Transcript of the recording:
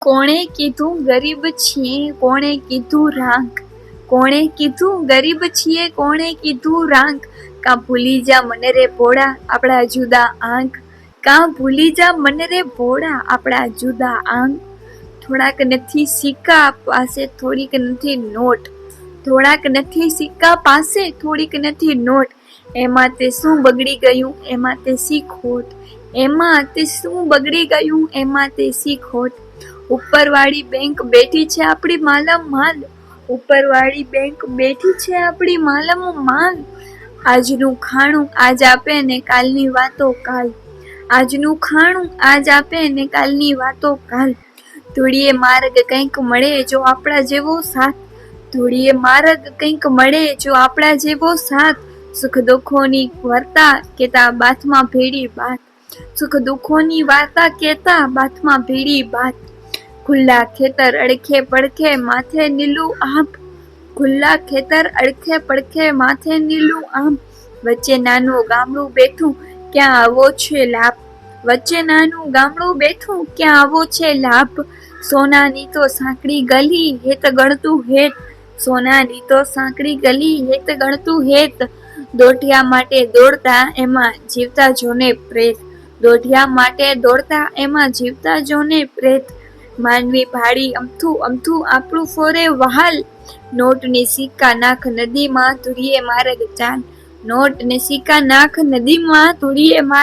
કોણે કીધું ગરીબ છીએ, કોણે કીધું રાંક, કોણે કીધું ગરીબ છીએ, કોણે કીધું રાંક, કાં ભૂલી જા મને રે ભોળા આપણા જુદા આંખ, કાં ભૂલી જા મને રે ભોળા આપણા જુદા આંખ. થોડાક નથી સિક્કા પાસે થોડીક નથી નોટ, થોડાક નથી સિક્કા પાસે થોડીક નથી નોટ, એમાં તે શું બગડી ગયું એમાં તે શી ખોટ, એમાં તે શું બગડી ગયું એમાં તે શી ખોટ. ઉપરવાળી બેંક બેઠી છે આપણી માલમ માલ, ઉપરવાળી બેંક બેઠી છે આપણી માલમ માલ, આજનું ખાણું આજ આપે ને કાલની વાતો કાલ, આજનું ખાણું આજ આપે ને કાલની વાતો કાલ. ધૂળીએ માર્ગ કંઈક મળે જો આપણા જેવો સાથ, ધૂળીએ માર્ગ કંઈક મળે જો આપણા જેવો સાથ, સુખ દુઃખોની વાર્તા કેતા બાથમાં ભેડી બાત, સુખ દુઃખોની વાર્તા કેતા બાથમાં ભેડી બાત. ખુલ્લા ખેતર અડખે પડખે માથે નીલું આભ, ખુલ્લા ખેતર અડખે પડખે માથે નીલું આભ, વચ્ચે નાનું ગામડું બેઠું ક્યાં આવો છે લાભ, વચ્ચે નાનું ગામડું બેઠું ક્યાં આવો છે લાભ. સોનાની તો સાંકડી ગલી હેત ગણતું હેત, સોનાની તો સાંકડી ગલી હેત ગણતું હેત, દોઢિયા માટે દોડતા એમાં જીવતા જોને પ્રેત, દોઢિયા માટે દોડતા એમાં જીવતા જોને પ્રેત. માનવી ભાડી અમથું અમથું આપણું ફોરે વહાલ, નોટ ને સિક્કા નાખ નદીમાં ધૂળીએ માર્ગ ચાલ, નોટ ને સિક્કા નાખ નદીમાં ધૂળીએ માર્ગ